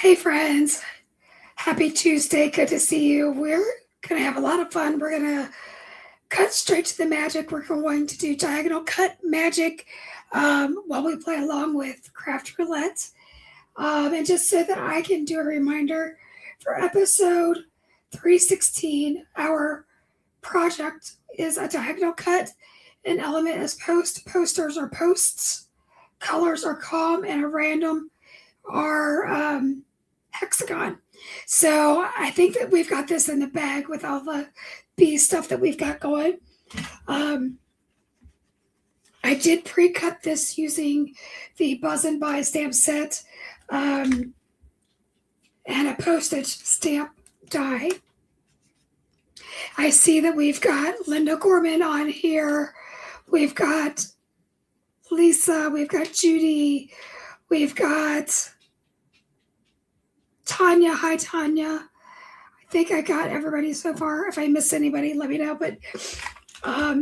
Hey friends, happy Tuesday. Good to see you. We're going to have a lot of fun. We're going to cut straight to the magic. We're going to do diagonal cut magic while we play along with Craft Roulette. And just so that I can do a reminder for episode 316, our project is a diagonal cut. An element is post, posters are posts, colors are calm, and a random are Hexagon. So I think that we've got this in the bag with all the bee stuff that we've got going. I did pre-cut this using the Buzzin By stamp set and a postage stamp die. I see that we've got Linda Gorman on here. We've got Lisa. We've got Judy. We've got Tanya. Hi, Tanya. I think I got everybody so far. If I miss anybody, let me know. But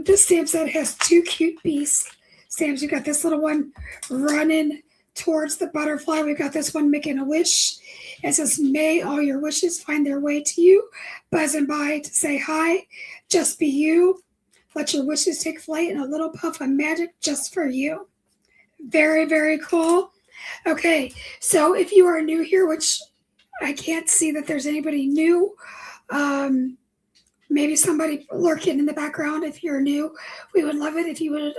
this stamp set has two cute bee stamps. You've got this little one running towards the butterfly. We've got this one making a wish. It says, "May all your wishes find their way to you. Buzzin' by to say hi. Just be you. Let your wishes take flight in a little puff of magic just for you." Very, very cool. Okay, so if you are new here, which I can't see that there's anybody new, maybe somebody lurking in the background. If you're new, we would love it if you would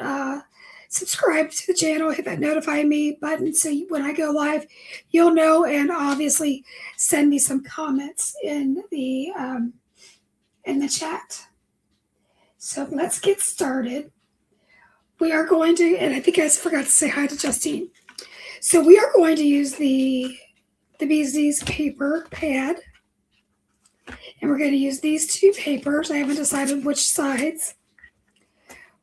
subscribe to the channel, hit that notify me button so when I go live, you'll know, and obviously send me some comments in the chat. So let's get started. We are going to, and I think I forgot to say hi to Justine. So we are going to use the BZ's paper pad, and we're going to use these two papers. I haven't decided which sides.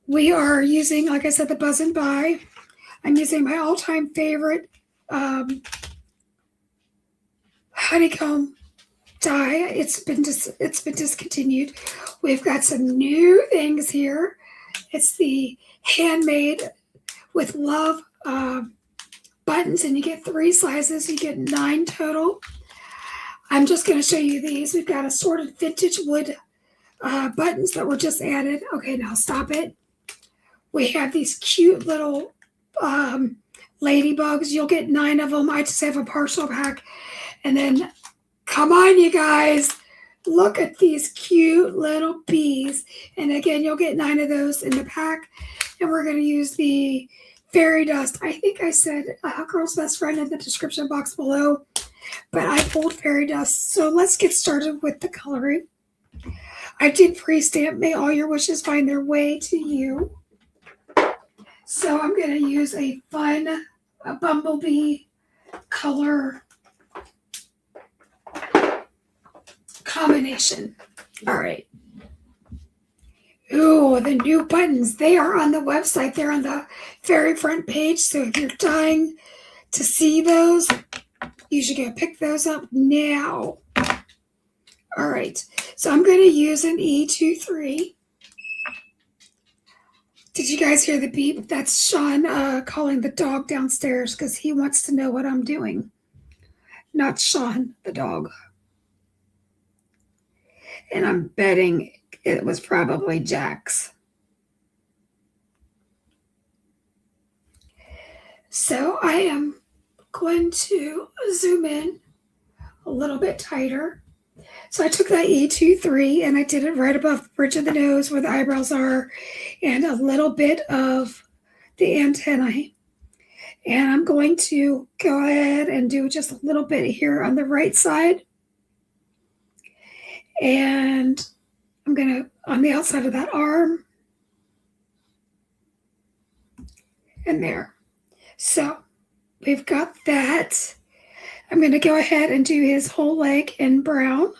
We are using, like I said, the Buzzin By. I'm using my all-time favorite honeycomb die. It's been discontinued. We've got some new things here. It's the handmade with love buttons, and you get 3 sizes. You get 9 total. I'm just going to show you these. We've got assorted vintage wood buttons that were just added. Okay, now stop it. We have these cute little ladybugs. You'll get 9 of them. I just have a partial pack. And then, come on, you guys. Look at these cute little bees. And again, you'll get 9 of those in the pack. And we're going to use the fairy dust. I think I said Girl's Best Friend in the description box below, but I pulled fairy dust. So let's get started with the coloring. I did pre-stamp "May all your wishes find their way to you." So I'm going to use a Funn bumblebee color combination. All right. Ooh, the new buttons. They are on the website. They're on the very front page. So if you're dying to see those, you should go pick those up now. All right. So I'm going to use an E23. Did you guys hear the beep? That's Sean calling the dog downstairs because he wants to know what I'm doing. Not Sean, the dog. And I'm betting it was probably Jack's. So I am going to zoom in a little bit tighter. So I took that E23 and I did it right above the bridge of the nose where the eyebrows are and a little bit of the antennae. And I'm going to go ahead and do just a little bit here on the right side. And I'm going to, on the outside of that arm. And there. So we've got that. I'm going to go ahead and do his whole leg in brown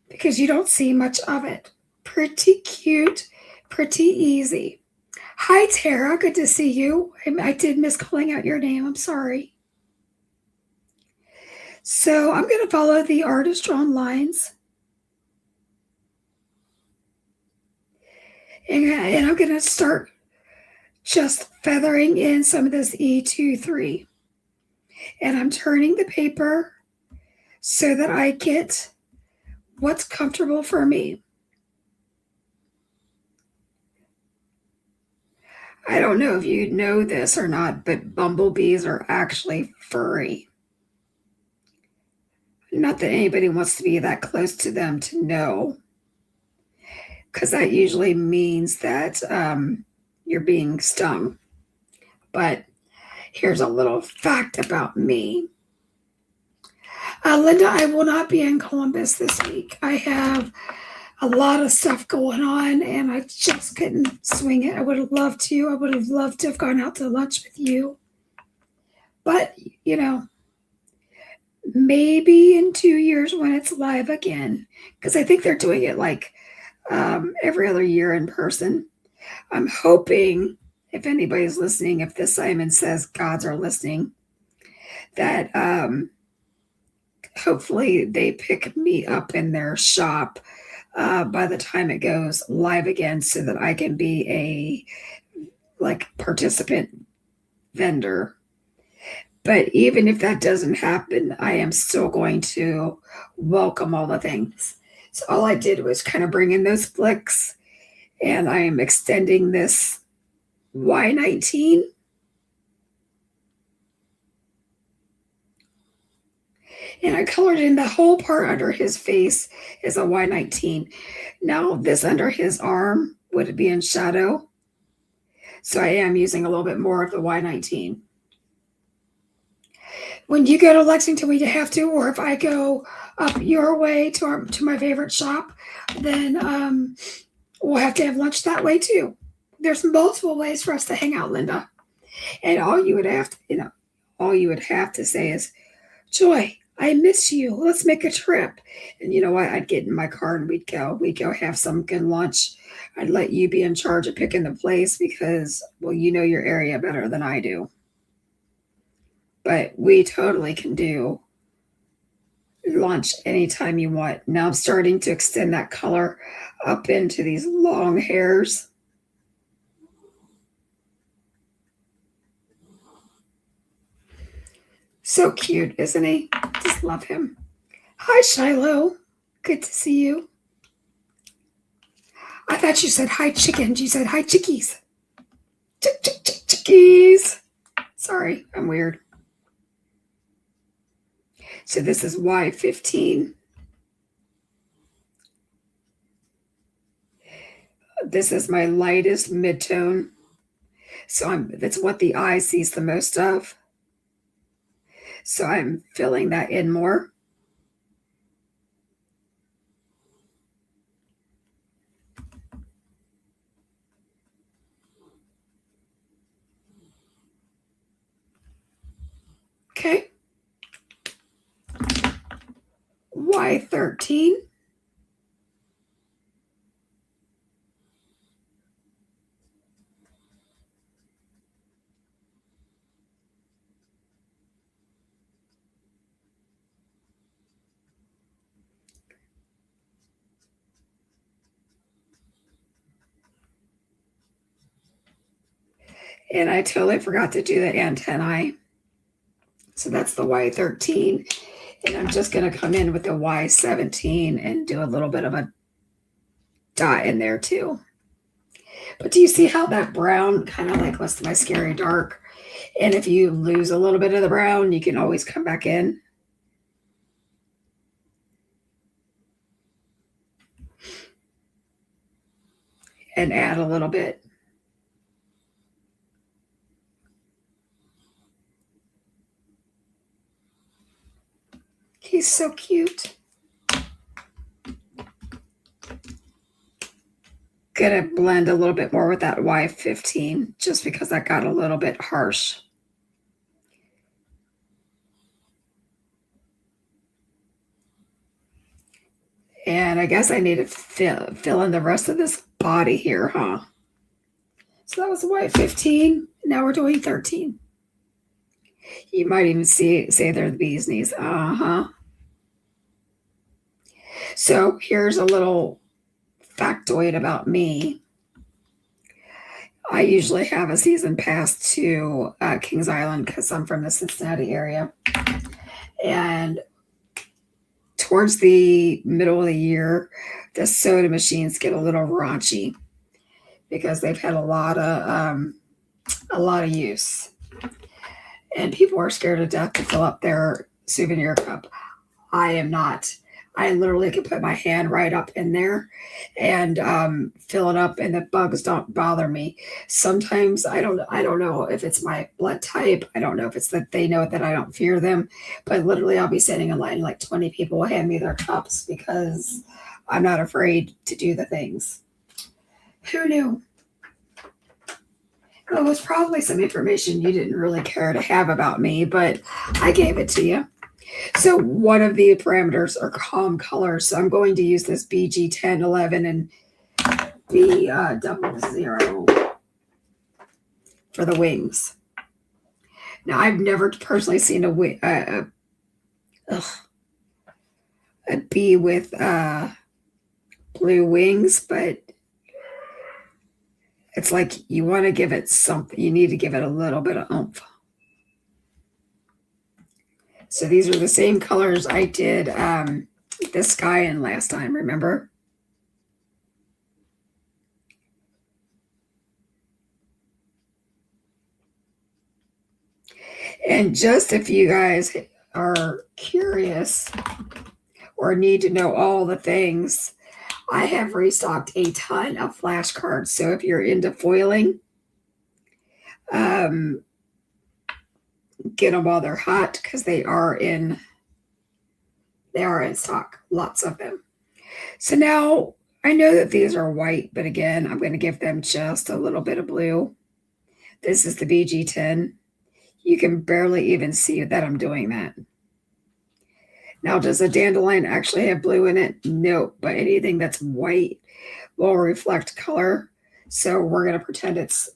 because you don't see much of it. Pretty cute, pretty easy. Hi, Tara. Good to see you. I did miss calling out your name. I'm sorry. So I'm going to follow the artist drawn lines. And I'm going to start just feathering in some of this E23. And I'm turning the paper so that I get what's comfortable for me. I don't know if you know this or not, but bumblebees are actually furry. Not that anybody wants to be that close to them to know, because that usually means that you're being stung. But here's a little fact about me. Linda, I will not be in Columbus this week. I have a lot of stuff going on and I just couldn't swing it. I would have loved to. I would have loved to have gone out to lunch with you. But, you know, maybe in 2 years when it's live again, because I think they're doing it like every other year in person. I'm hoping, if anybody's listening, if this Simon Says gods are listening, that hopefully they pick me up in their shop by the time it goes live again so that I can be a participant vendor. But even if that doesn't happen, I am still going to welcome all the things. So all I did was kind of bring in those flicks, and I am extending this Y19. And I colored in the whole part under his face is a Y19. Now this under his arm would be in shadow. So I am using a little bit more of the Y19. When you go to Lexington, we have to, or if I go up your way to my favorite shop, then we'll have to have lunch that way too. There's multiple ways for us to hang out, Linda. And all you would have to say is, Joy, I miss you. Let's make a trip. And you know what? I'd get in my car and we'd go have some good lunch. I'd let you be in charge of picking the place because, well, you know your area better than I do. But we totally can do lunch anytime you want. Now I'm starting to extend that color up into these long hairs. So cute, isn't he? Just love him. Hi, Shiloh. Good to see you. I thought you said hi, chickens. You said hi, chickies. Chickies. Sorry, I'm weird. So this is Y15. This is my lightest midtone. So that's what the eye sees the most of. So I'm filling that in more. Okay. Y13. And I totally forgot to do the antennae. So that's the Y13. And I'm just going to come in with the Y17 and do a little bit of a dot in there too. But do you see how that brown kind of like lets my scary dark? And if you lose a little bit of the brown, you can always come back in. And add a little bit. He's so cute. Gonna blend a little bit more with that Y15 just because that got a little bit harsh. And I guess I need to fill in the rest of this body here, huh? So that was the Y15. Now we're doing 13. You might even say they're the bee's knees. Uh-huh. So here's a little factoid about me. I usually have a season pass to Kings Island because I'm from the Cincinnati area. And towards the middle of the year, the soda machines get a little raunchy because they've had a lot of use, and people are scared to death to fill up their souvenir cup. I am not. I literally can put my hand right up in there and fill it up, and the bugs don't bother me. Sometimes I don't know if it's my blood type. I don't know if it's that they know that I don't fear them, but literally I'll be standing in line, like 20 people will hand me their cups because I'm not afraid to do the things. Who knew? Well, it was probably some information you didn't really care to have about me, but I gave it to you. So one of the parameters are calm colors. So I'm going to use this BG1011 and B00 for the wings. Now I've never personally seen a bee with blue wings, but it's like you want to give it something. You need to give it a little bit of oomph. So these are the same colors I did this guy in last time, remember? And just if you guys are curious or need to know all the things, I have restocked a ton of flashcards. So if you're into foiling, get them while they're hot because they are in stock, lots of them. So now I know that these are white, but again, I'm going to give them just a little bit of blue. This is the BG10. You can barely even see that I'm doing that. Now, does a dandelion actually have blue in it? No, but anything that's white will reflect color. So we're going to pretend it's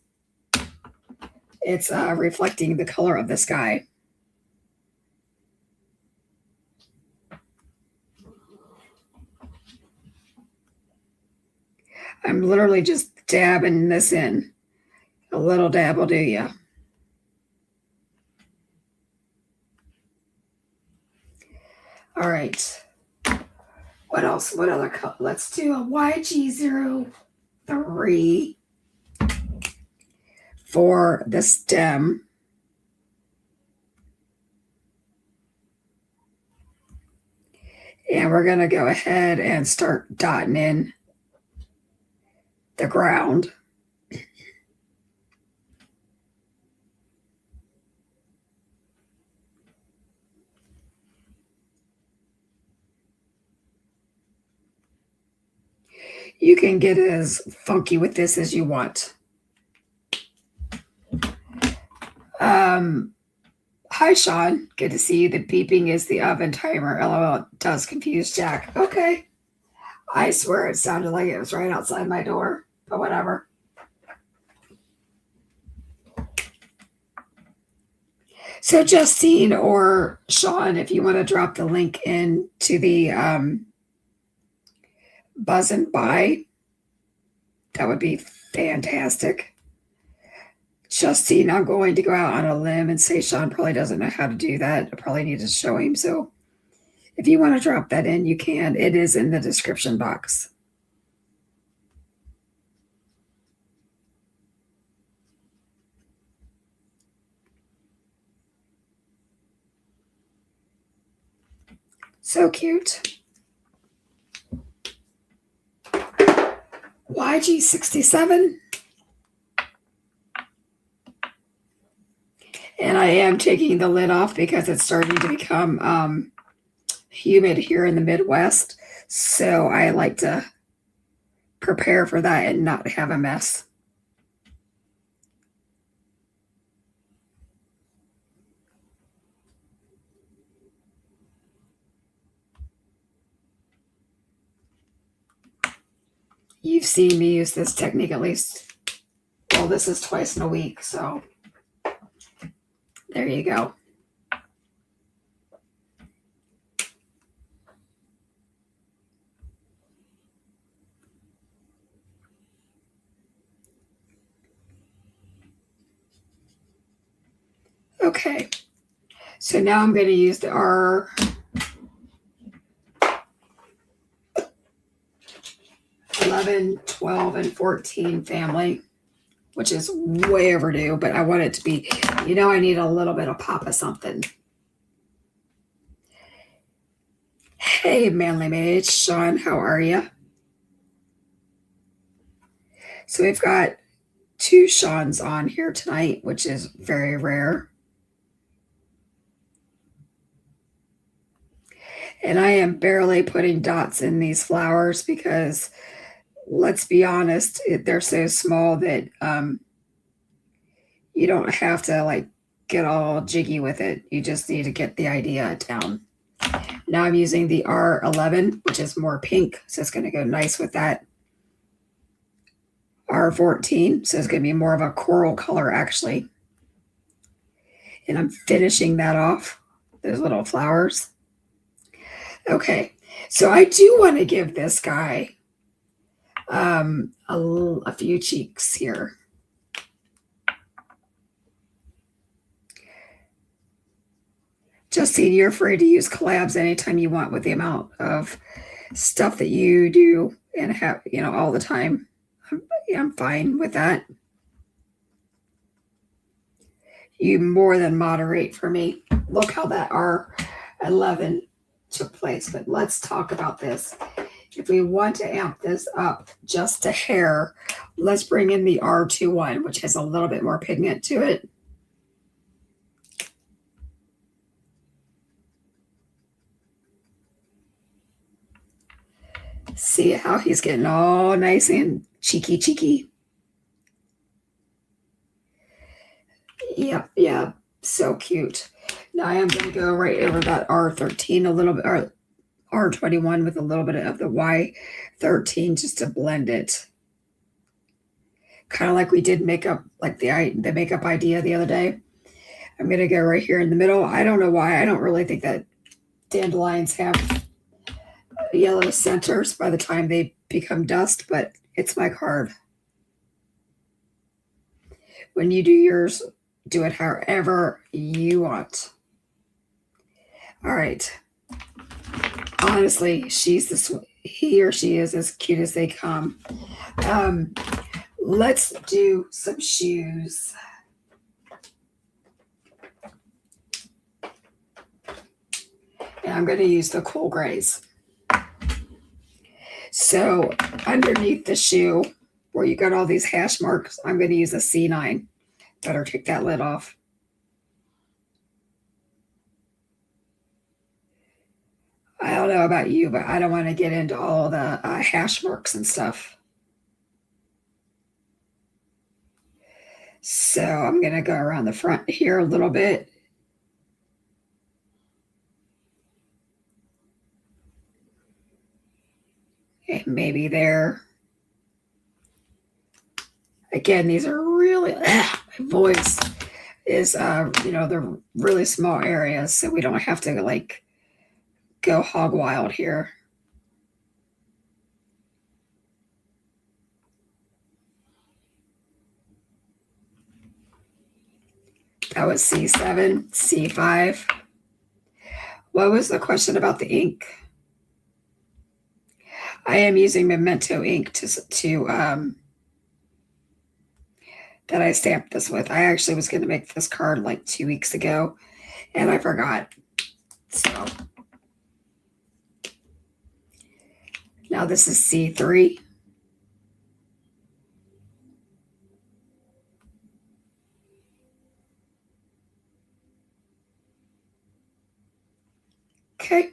reflecting the color of the sky. I'm literally just dabbing this in. A little dab will do ya. All right. What else? What other color? Let's do a YG03 for the stem. And we're going to go ahead and start dotting in the ground. You can get as funky with this as you want. Hi, Sean. Good to see you. The beeping is the oven timer. LOL, it does confuse Jack. Okay. I swear it sounded like it was right outside my door, but whatever. So Justine or Sean, if you want to drop the link into the Buzzin By, that would be fantastic. Justine, I'm going to go out on a limb and say Sean probably doesn't know how to do that. I probably need to show him. So if you want to drop that in, you can. It is in the description box. So cute. YG67. And I am taking the lid off because it's starting to become humid here in the Midwest. So I like to prepare for that and not have a mess. You've seen me use this technique at least. Well, this is twice in a week, so there you go. Okay, so now I'm going to use the R 11, 12, and 14 family, which is way overdue, but I want it to be, I need a little bit of pop of something. Hey, Manly Mage, Sean, how are you? So we've got 2 Seans on here tonight, which is very rare. And I am barely putting dots in these flowers because, let's be honest, they're so small that you don't have to like get all jiggy with it. You just need to get the idea down. Now I'm using the R11, which is more pink, so it's going to go nice with that. R14, so it's going to be more of a coral color actually. And I'm finishing that off, those little flowers. Okay, so I do want to give this guy a few cheeks here. Justine, you're free to use collabs anytime you want with the amount of stuff that you do and have, all the time. I'm fine with that. You more than moderate for me. Look how that R11 took place. But let's talk about this. If we want to amp this up just a hair, let's bring in the R21, which has a little bit more pigment to it. See how he's getting all nice and cheeky. Yep, so cute. Now I am going to go right over that R13 a little bit, or R21 with a little bit of the Y13 just to blend it. Kind of like we did makeup, like the makeup idea the other day. I'm going to go right here in the middle. I don't know why. I don't really think that dandelions have yellow centers by the time they become dust, but it's my card. When you do yours, do it however you want. All right. Honestly, he or she is as cute as they come. Let's do some shoes. And I'm going to use the cool grays. So underneath the shoe, where you got all these hash marks, I'm going to use a C9. Better take that lid off. I don't know about you, but I don't want to get into all the hash marks and stuff. So I'm going to go around the front here a little bit. And maybe there. Again, these are really, my voice is, they're really small areas, so we don't have to like go hog wild here. That was C7, C5. What was the question about the ink? I am using Memento ink that I stamped this with. I actually was going to make this card like 2 weeks ago, and I forgot. So now this is C3. Okay.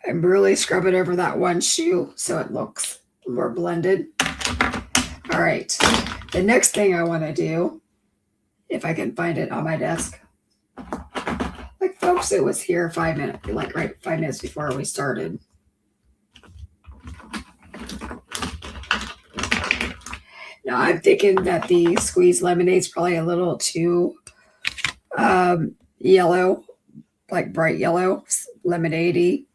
I'm really scrubbing over that one shoe so it looks more blended. All right. The next thing I want to do, if I can find it on my desk, like folks, it was here 5 minutes, like right 5 minutes before we started. Now I'm thinking that the squeezed lemonade's probably a little too yellow, like bright yellow, lemonade-y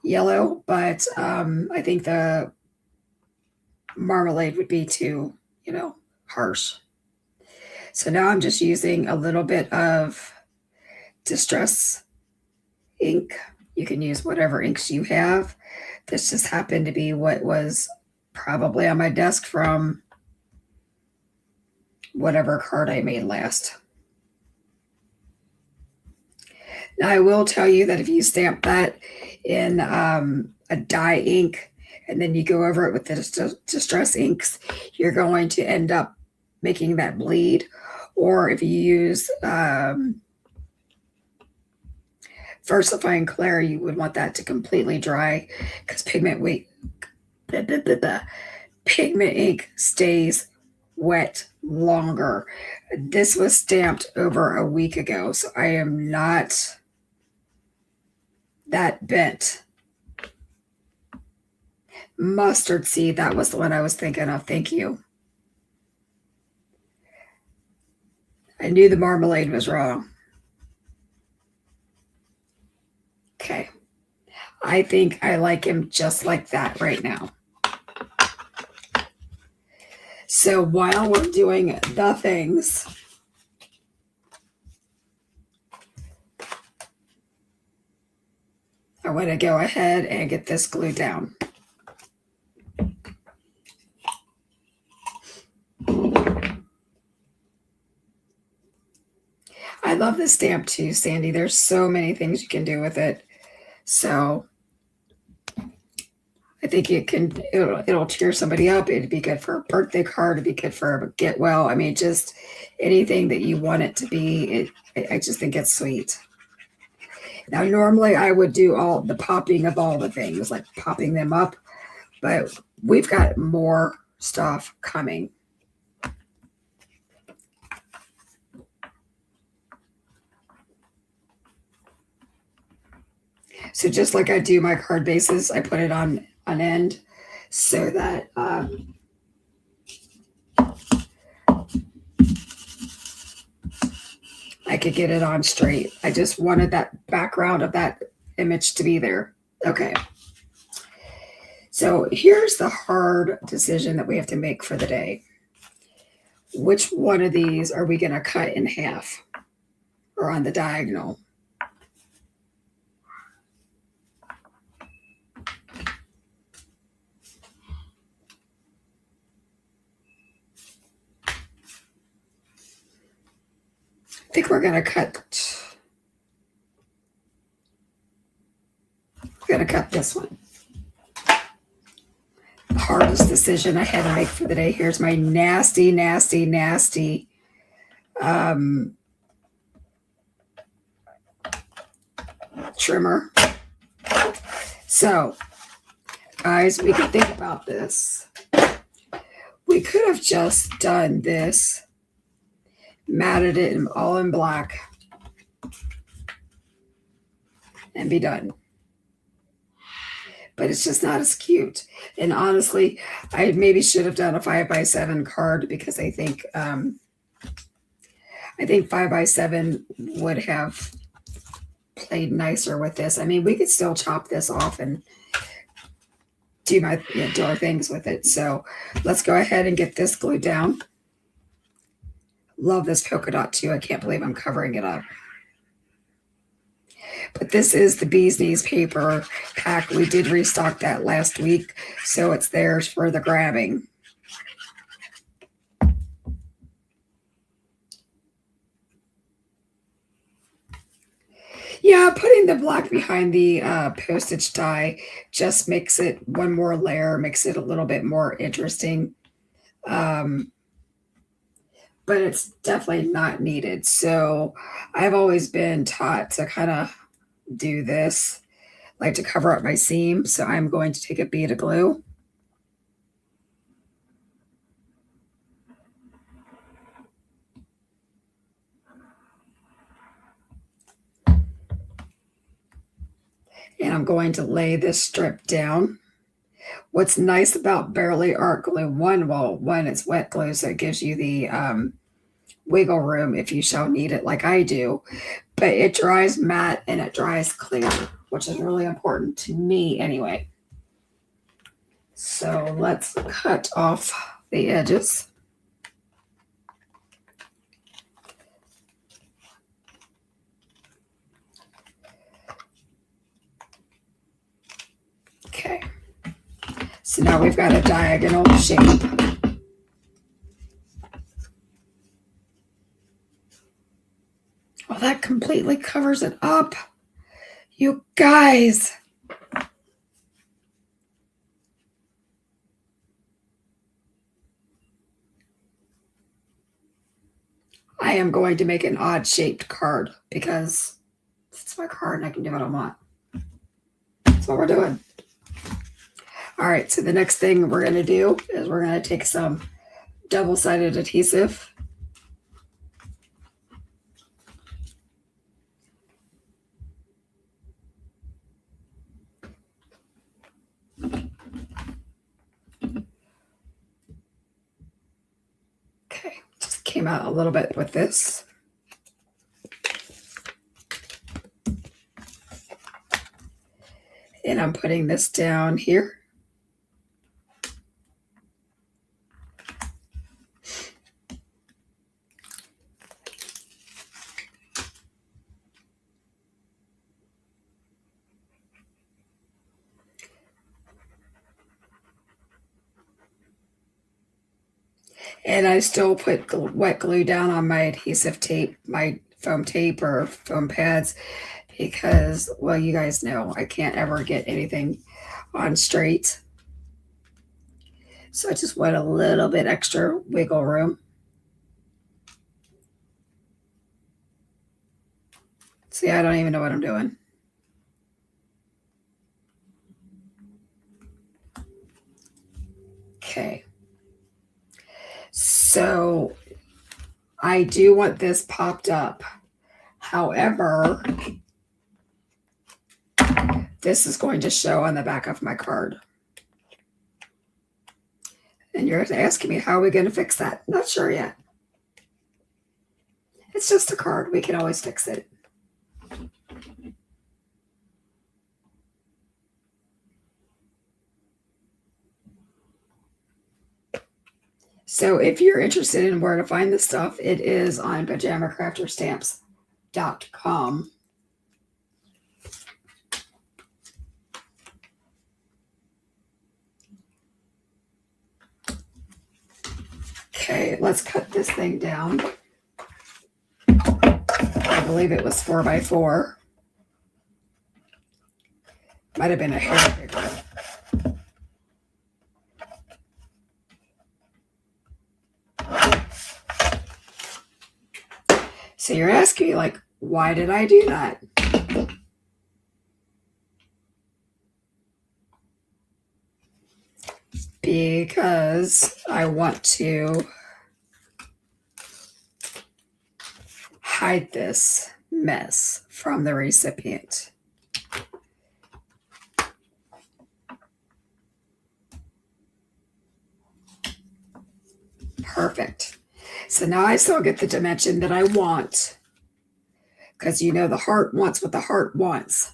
yellow, but I think the marmalade would be too, harsh. So now I'm just using a little bit of distress ink. You can use whatever inks you have. This just happened to be what was probably on my desk from whatever card I made last. Now I will tell you that if you stamp that in a dye ink and then you go over it with the distress inks, you're going to end up making that bleed. Or if you use Versifying Clear, you would want that to completely dry because pigment ink stays wet longer. This was stamped over a week ago, so I am not that bent. Mustard seed, that was the one I was thinking of. Thank you. I knew the marmalade was wrong. Okay. I think I like him just like that right now. So while we're doing the things, I want to go ahead and get this glued down. I love this stamp too, Sandy. There's so many things you can do with it. So I think it'll cheer somebody up. It'd be good for a birthday card. It'd be good for a get well. I mean, just anything that you want it to be. I just think it's sweet. Now, normally I would do all the popping of all the things, like popping them up, but we've got more stuff coming. So just like I do my card bases, I put it on end so that I could get it on straight. I just wanted that background of that image to be there. Okay. So here's the hard decision that we have to make for the day. Which one of these are we going to cut in half or on the diagonal? I think we're going to cut this one. The hardest decision I had to make for the day. Here's my nasty trimmer. So, guys, we could think about this. We could have just done this, matted it all in black, and be done. But it's just not as cute. And honestly, I maybe should have done a 5x7 card because I think 5x7 would have played nicer with this. I mean, we could still chop this off and do our things with it. So let's go ahead and get this glued down. Love this polka dot too. I can't believe I'm covering it up. But this is the Bee's Knees paper pack. We did restock that last week, so it's theirs for the grabbing. Yeah, putting the black behind the postage die just makes it one more layer, makes it a little bit more interesting. But it's definitely not needed. So I've always been taught to kind of do this, like to cover up my seam. So I'm going to take a bead of glue. And I'm going to lay this strip down. What's nice about Barely Art Glue, one, it's wet glue, so it gives you the wiggle room if you shall need it like I do. But it dries matte and it dries clear, which is really important to me anyway. So let's cut off the edges. Okay. So now we've got a diagonal shape. Well, that completely covers it up. You guys. I am going to make an odd shaped card because it's my card and I can do what I want. That's what we're doing. All right, so the next thing we're going to do is we're going to take some double-sided adhesive. Okay, just came out a little bit with this. And I'm putting this down here. And I still put wet glue down on my adhesive tape, my foam tape or foam pads, because, well, you guys know I can't ever get anything on straight. So I just want a little bit extra wiggle room. See, I don't even know what I'm doing. Okay. So I do want this popped up. However, this is going to show on the back of my card. And you're asking me, how are we going to fix that? Not sure yet. It's just a card. We can always fix it. So if you're interested in where to find this stuff, it is on pajamacrafterstamps.com. Okay, let's cut this thing down. I believe it was 4x4. Might have been a hair bigger. So you're asking me, like, why did I do that? Because I want to hide this mess from the recipient. Perfect. So now I still get the dimension that I want, because you know the heart wants what the heart wants.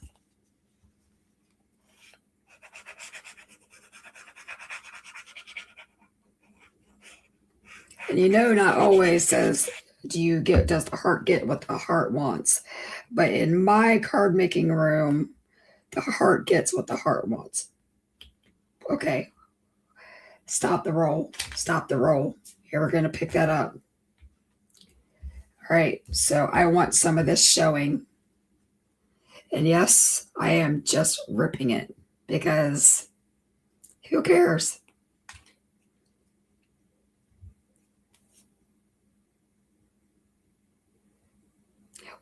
And you know, not always does the heart get what the heart wants. But in my card making room, the heart gets what the heart wants. Okay. Stop the roll. Stop the roll. Here, we're going to pick that up. All right. So I want some of this showing. And yes, I am just ripping it because who cares?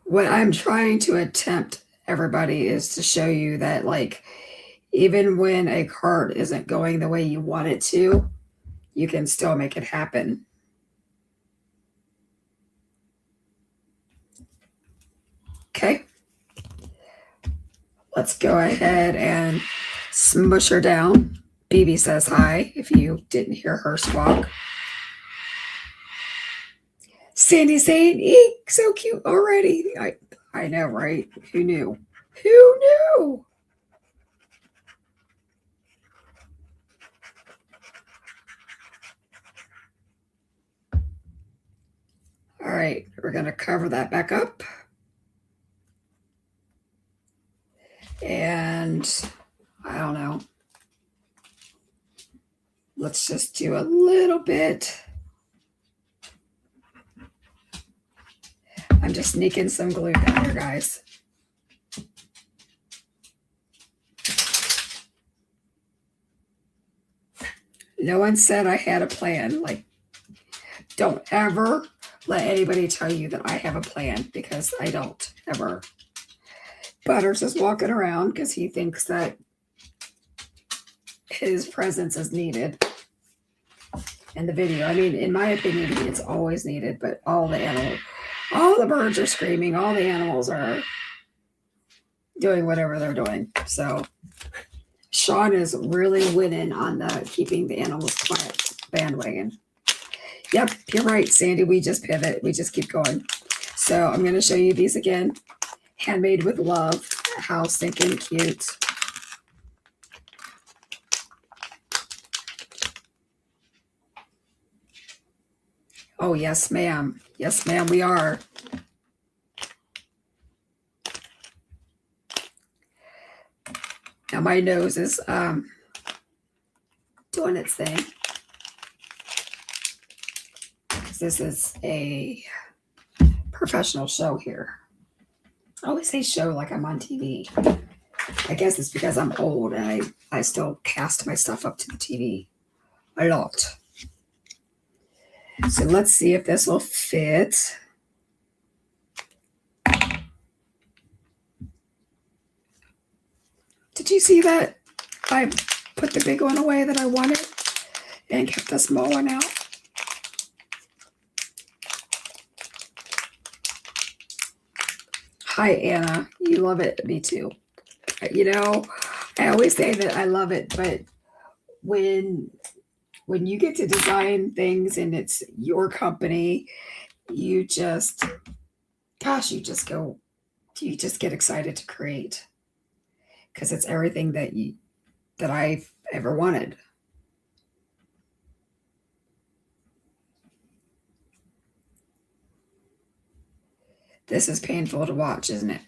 What I'm trying to attempt, everybody, is to show you that, like, even when a card isn't going the way you want it to, you can still make it happen. Okay. Let's go ahead and smush her down. BB says hi, if you didn't hear her squawk. Sandy saying, eek, so cute already. I know, right? Who knew? Who knew? right, we're going to cover that back up. And I don't know. Let's just do a little bit. I'm just sneaking some glue down here, guys. No one said I had a plan. Like, don't ever let anybody tell you that I have a plan, because I don't ever. Butters is walking around because he thinks that his presence is needed in the video. I mean, in my opinion, it's always needed, but all the birds are screaming, all the animals are doing whatever they're doing. So Sean is really winning on the keeping the animals quiet bandwagon. Yep, you're right, Sandy. We just pivot. We just keep going. So I'm going to show you these again. Handmade with love. How stinking cute. Oh, yes, ma'am. Yes, ma'am, we are. Now my nose is doing its thing. This is a professional show here. I always say show like I'm on TV. I guess it's because I'm old and I still cast my stuff up to the TV a lot. So let's see if this will fit. Did you see that? I put the big one away that I wanted and kept the small one out. Hi, Anna. You love it. Me too. You know, I always say that I love it, but when you get to design things and it's your company, you just get excited to create, because it's everything that I've ever wanted. This is painful to watch, isn't it?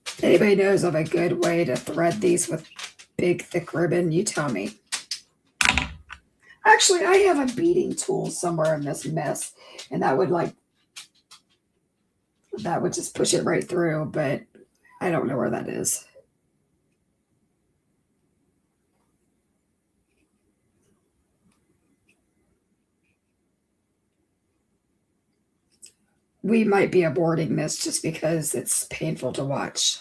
If anybody knows of a good way to thread these with big, thick ribbon, you tell me. Actually, I have a beading tool somewhere in this mess, and that would just push it right through, but I don't know where that is. We might be aborting this just because it's painful to watch.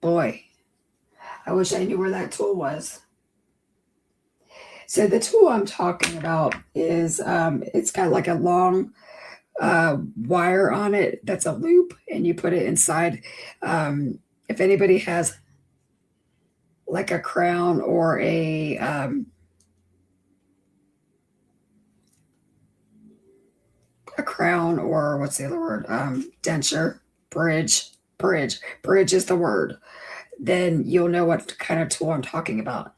Boy, I wish I knew where that tool was. So the tool I'm talking about is, it's got like a long wire on it that's a loop, and you put it inside. If anybody has like a crown or a crown, or what's the other word? Denture, bridge is the word. Then you'll know what kind of tool I'm talking about.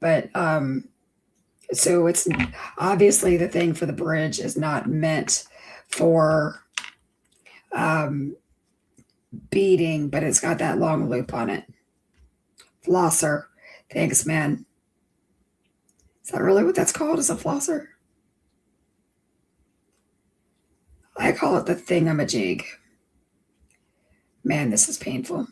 But so it's obviously the thing for the bridge is not meant for beading, but it's got that long loop on it. Flosser. Thanks, man. Is that really what that's called? Is a flosser? I call it the thingamajig. Man, this is painful.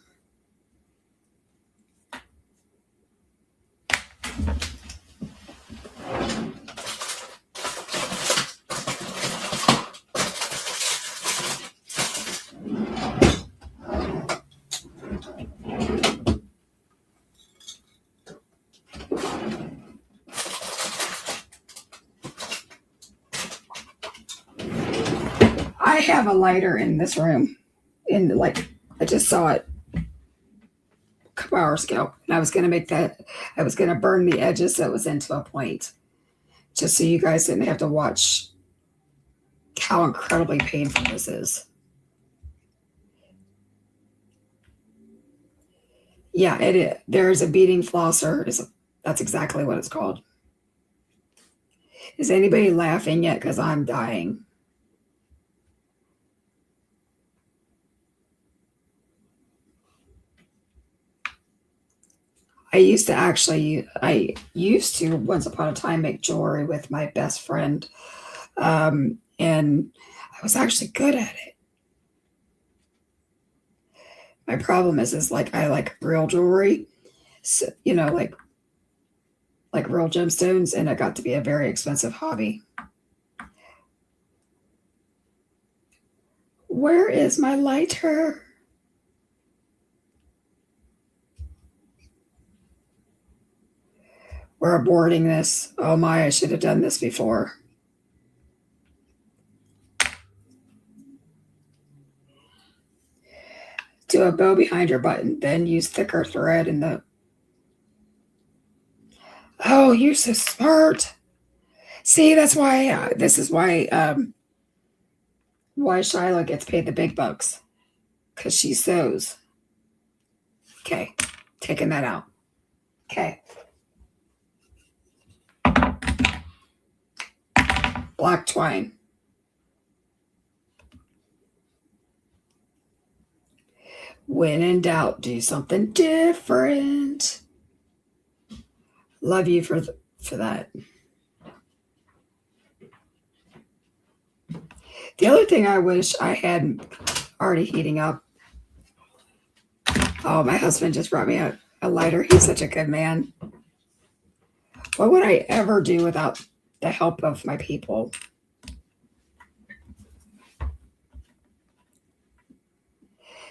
I have a lighter in this room, I just saw it a couple hours ago, and I was going to burn the edges so it was into a point, just so you guys didn't have to watch how incredibly painful this is. Yeah, it is. There's a beading flosser. That's exactly what it's called. Is anybody laughing yet? Because I'm dying. I used to once upon a time make jewelry with my best friend. And I was actually good at it. My problem is like I like real jewelry, so, like real gemstones, and it got to be a very expensive hobby. Where is my lighter? We're aborting this. Oh my, I should have done this before. Do a bow behind your button, then use thicker thread in the... Oh, you're so smart. See, that's why, this is why Shyla gets paid the big bucks. Because she sews. Okay, taking that out. Okay. Black twine. When in doubt, do something different. Love you for that. The other thing I wish I had already heating up. Oh, my husband just brought me a lighter. He's such a good man. What would I ever do without the help of my people?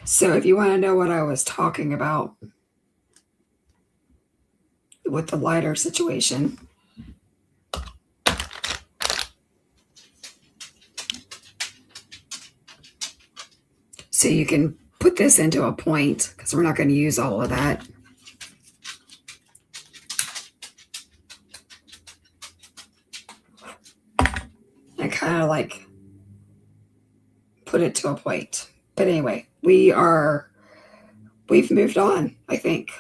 So if you want to know what I was talking about with the lighter situation, so you can put this into a point, because we're not going to use all of that. I kind of like put it to a point. But anyway, we've moved on, I think.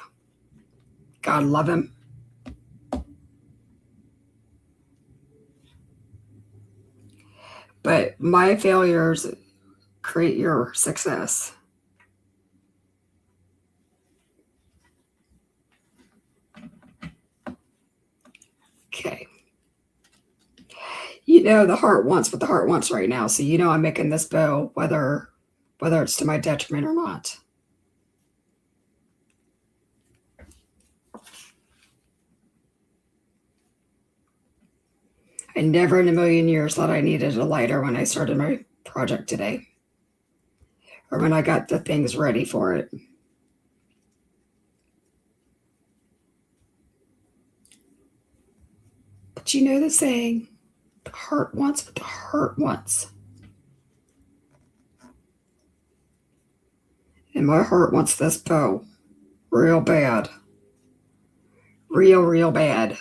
God love him. But my failures create your success. Okay. The heart wants what the heart wants right now. So I'm making this bow whether it's to my detriment or not. I never in a million years thought I needed a lighter when I started my project today, or when I got the things ready for it. But you know the saying, the heart wants what the heart wants. And my heart wants this bow real bad. Real bad.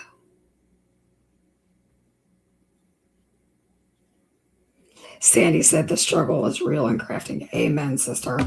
Sandy said the struggle is real in crafting. Amen, sister.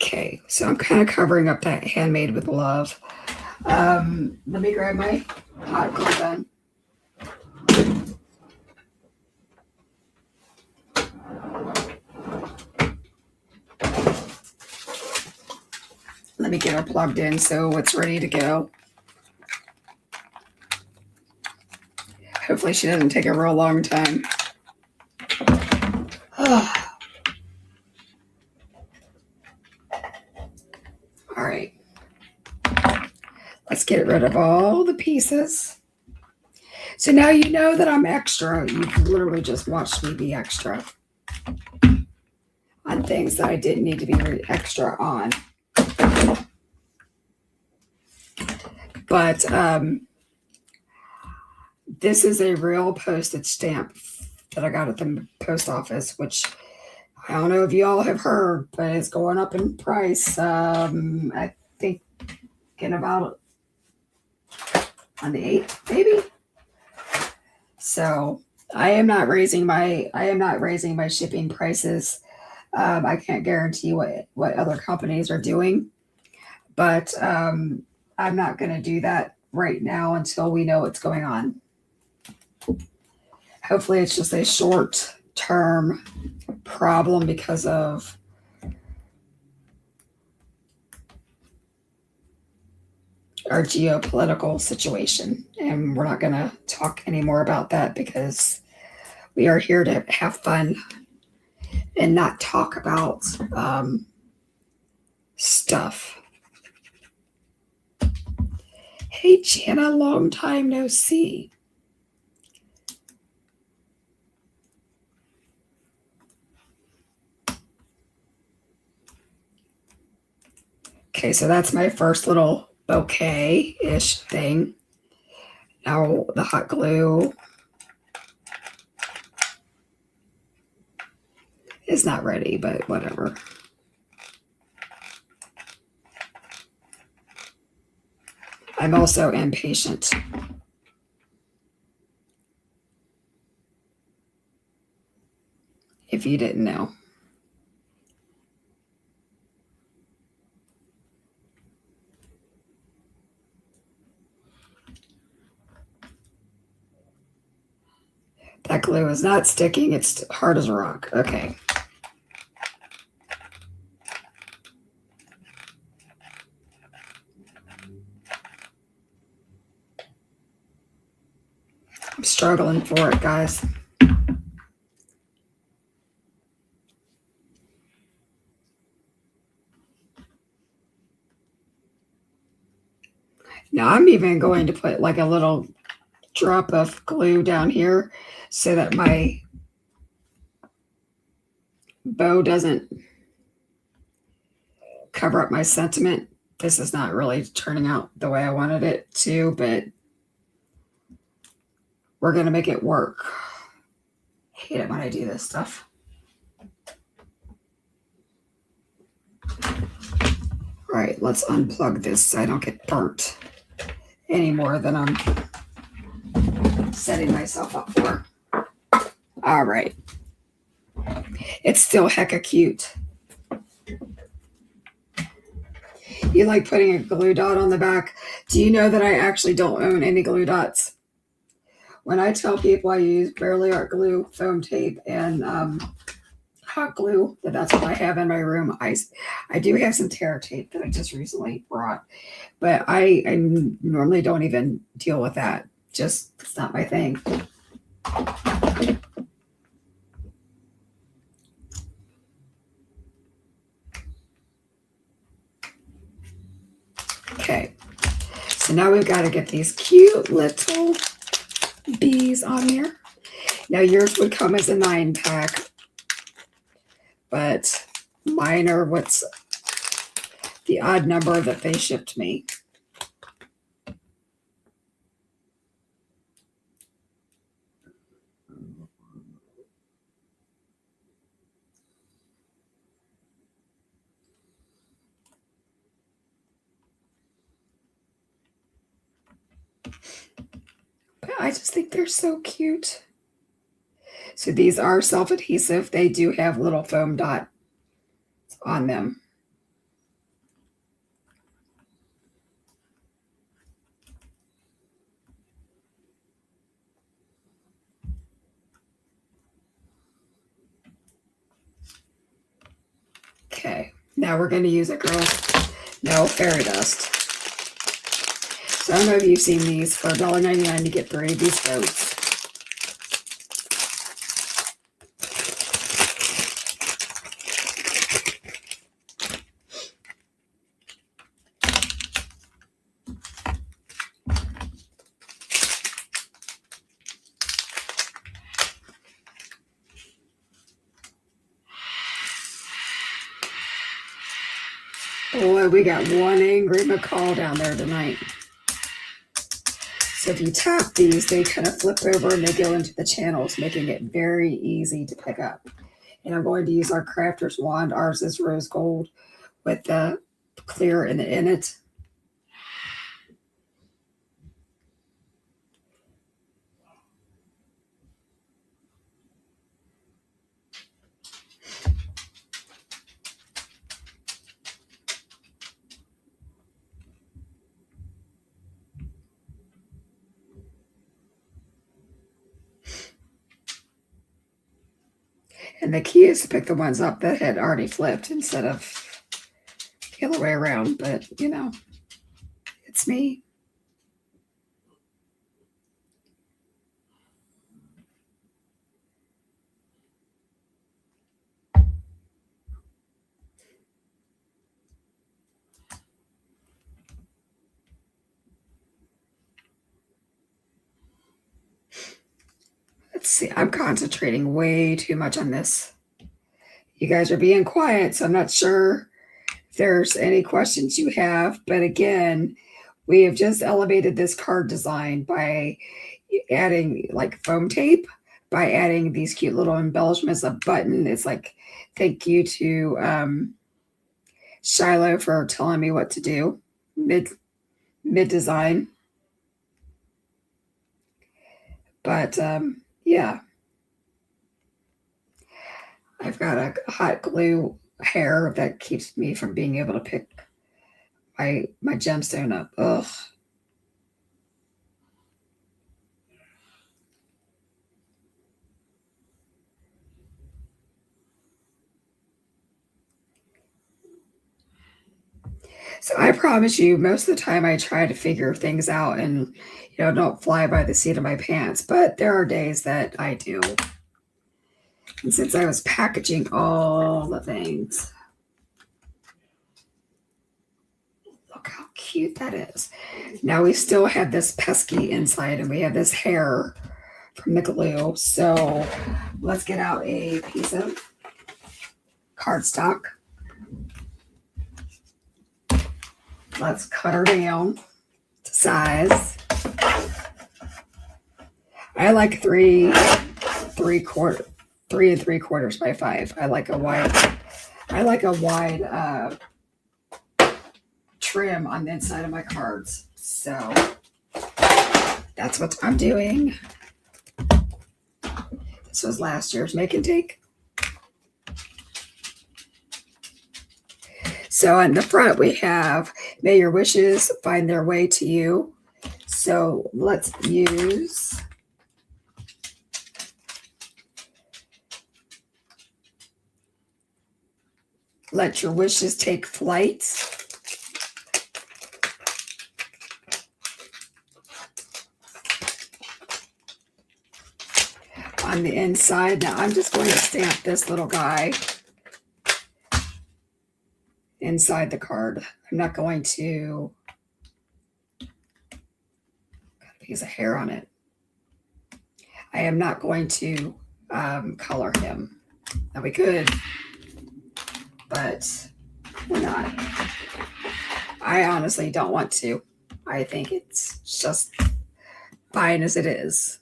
Okay, so I'm kind of covering up that handmade with love. Let me grab my hot glue gun. Let me get her plugged in so it's ready to go. Hopefully she doesn't take a real long time. All right. Let's get rid of all the pieces. So now you know that I'm extra. You've literally just watched me be extra. on things that I didn't need to be extra on. But this is a real postage stamp that I got at the post office, which I don't know if you all have heard, but it's going up in price. I think in about on the 8th, maybe. So I am not raising my shipping prices. I can't guarantee what other companies are doing, but I'm not going to do that right now until we know what's going on. Hopefully it's just a short-term problem because of our geopolitical situation. And we're not going to talk anymore about that because we are here to have fun and not talk about stuff. Hey, Jana, long time no see. Okay, so that's my first little bouquet-ish thing. Now the hot glue is not ready, but whatever. I'm also impatient. If you didn't know. That glue is not sticking. It's hard as a rock. Okay. I'm struggling for it, guys. Now I'm even going to put like a little drop of glue down here so that my bow doesn't cover up my sentiment. This is not really turning out the way I wanted it to, but we're going to make it work. I hate it when I do this stuff. All right, let's unplug this so I don't get burnt any more than I'm setting myself up for. All right. It's still hecka cute. You like putting a glue dot on the back? Do you know that I actually don't own any glue dots? When I tell people I use Barely Art glue, foam tape, and hot glue, that's what I have in my room. I do have some tear tape that I just recently brought, but I normally don't even deal with that. Just, it's not my thing. Okay, so now we've got to get these cute little bees on here. Now yours would come as a 9-pack, but mine are what's the odd number that they shipped me. But I just think they're so cute. So these are self-adhesive. They do have little foam dots on them. Okay, now we're going to use fairy dust. So I don't know if you've seen these for $1.99 to get 3 of these boats. Boy, we got one angry macaw down there tonight. So if you tap these, they kind of flip over and they go into the channels, making it very easy to pick up. And I'm going to use our crafter's wand. Ours is rose gold with the clear in it. And the key is to pick the ones up that had already flipped instead of the other way around. But, you know, it's me. Let's see. I'm concentrating way too much on this. You guys are being quiet, so I'm not sure if there's any questions you have. But again, we have just elevated this card design by adding like foam tape, by adding these cute little embellishments. A button. It's like, thank you to Shiloh for telling me what to do mid design. But yeah, I've got a hot glue hair that keeps me from being able to pick my gemstone up. Ugh. So I promise you, most of the time I try to figure things out and, you know, don't fly by the seat of my pants. But there are days that I do. And since I was packaging all the things, look how cute that is. Now we still have this pesky inside and we have this hair from the glue. So let's get out a piece of cardstock. Let's cut her down to size. I like 3 3/4 by 5. I like a wide trim on the inside of my cards. So that's what I'm doing. This was last year's make and take. So on the front we have, may your wishes find their way to you. So let's use let your wishes take flight. On the inside, now I'm just going to stamp this little guy inside the card. I'm not going to got a piece of hair on it. I am not going to color him. Now we could, but we're not. I honestly don't want to. I think it's just fine as it is.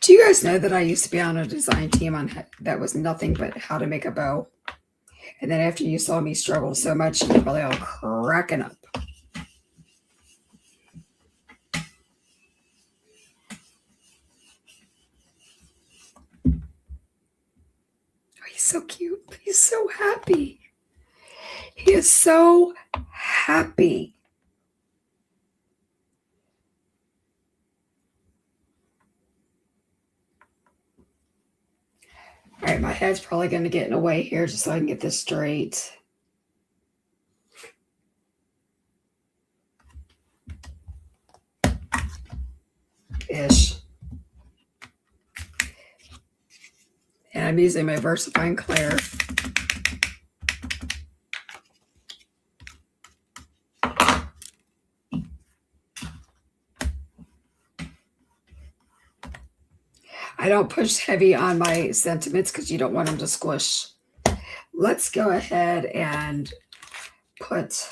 Do you guys know that I used to be on a design team that was nothing but how to make a bow? And then after you saw me struggle so much, you're probably all cracking up. Oh, he's so cute. He's so happy. He is so happy. All right, my head's probably going to get in the way here just so I can get this straight. Ish. And I'm using my VersaFine Claire. I don't push heavy on my sentiments because you don't want them to squish. Let's go ahead and put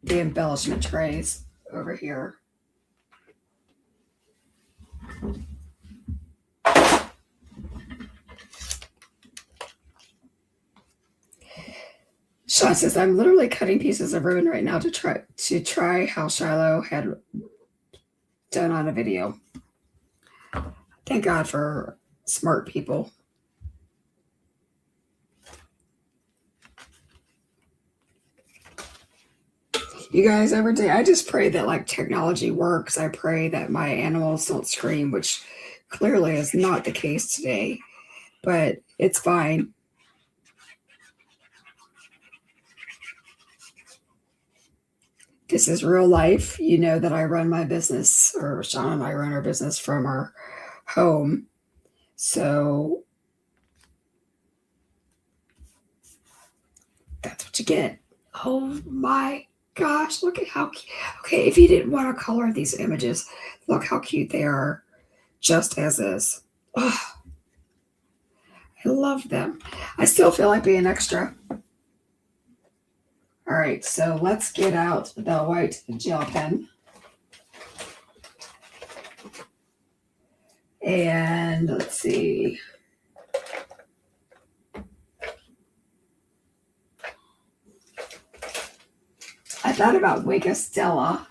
the embellishment trays over here. Sean says, I'm literally cutting pieces of ribbon right now to try how Shiloh had done on a video. Thank God for smart people. You guys, every day, I just pray that like technology works. I pray that my animals don't scream, which clearly is not the case today, but it's fine. This is real life. You know that I run my business, or Sean and I run our business from our home. So that's what you get. Oh my gosh, look at how cute. Okay, if you didn't want to color these images, look how cute they are just as is. Oh, I love them. I still feel like being extra. All right, so let's get out the white gel pen. And let's see. I thought about Wake Stella.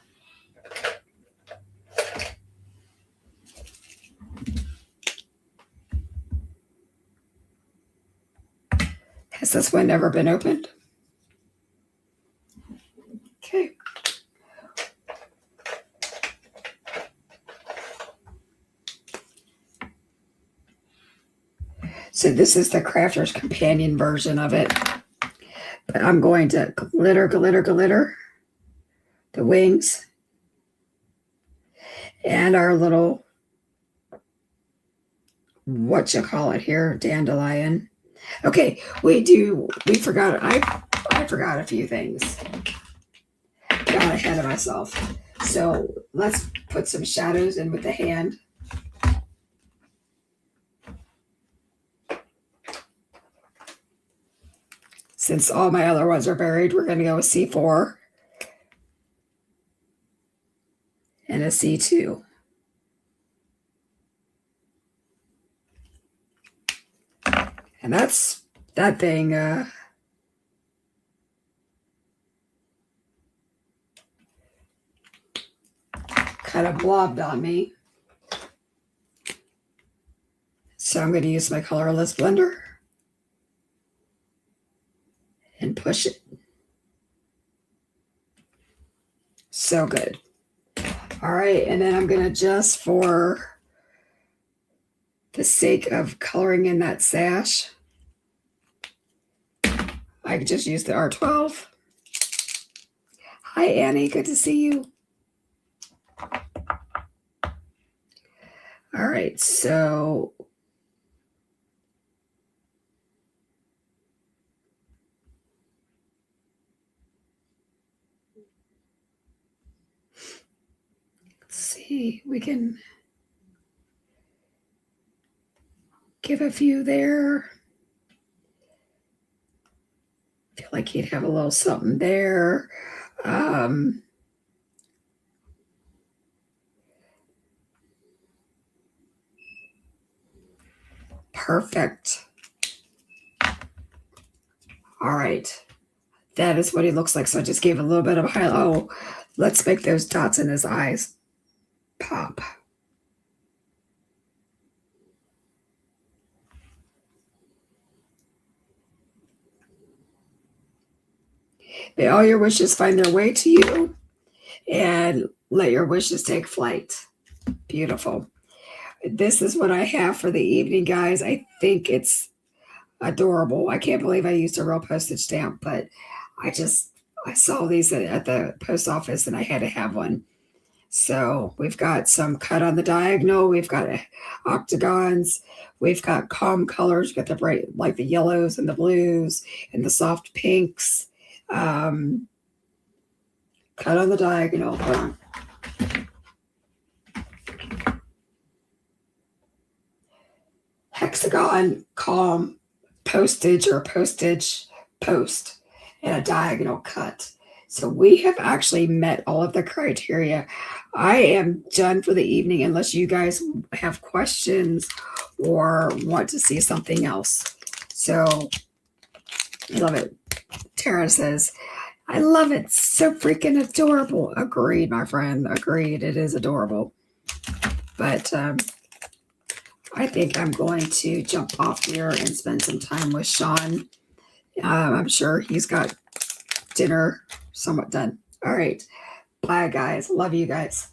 Has this one never been opened? Okay. So this is the Crafter's Companion version of it. But I'm going to glitter the wings and our little, what you call it here, dandelion. Okay, we forgot, I forgot a few things. Got ahead of myself. So let's put some shadows in with the hand. Since all my other ones are buried, we're going to go with C4 and a C2. And that's that thing. Kind of blobbed on me. So I'm going to use my colorless blender and push it. So good. All right, and then I'm going to just, for the sake of coloring in that sash, I could just use the R12. Hi, Annie. Good to see you. All right, so let's see, we can give a few there. Feel like he'd have a little something there. Perfect. All right. That is what he looks like. So I just gave a little bit of a highlight. Oh, let's make those dots in his eyes pop. May all your wishes find their way to you, and let your wishes take flight. Beautiful. This is what I have for the evening, guys. I think it's adorable. I can't believe I used a real postage stamp, but I saw these at the post office and I had to have one. So we've got some cut on the diagonal. We've got octagons. We've got calm colors. We've got the bright, like the yellows and the blues and the soft pinks. Cut on the diagonal. Hold on. hexagon column postage or postage post and a diagonal cut. So we have actually met all of the criteria. I am done for the evening unless you guys have questions or want to see something else. So I love it. Tara says, I love it. So freaking adorable. Agreed, my friend. Agreed. It is adorable. But I think I'm going to jump off here and spend some time with Sean. I'm sure he's got dinner somewhat done. All right. Bye, guys. Love you guys.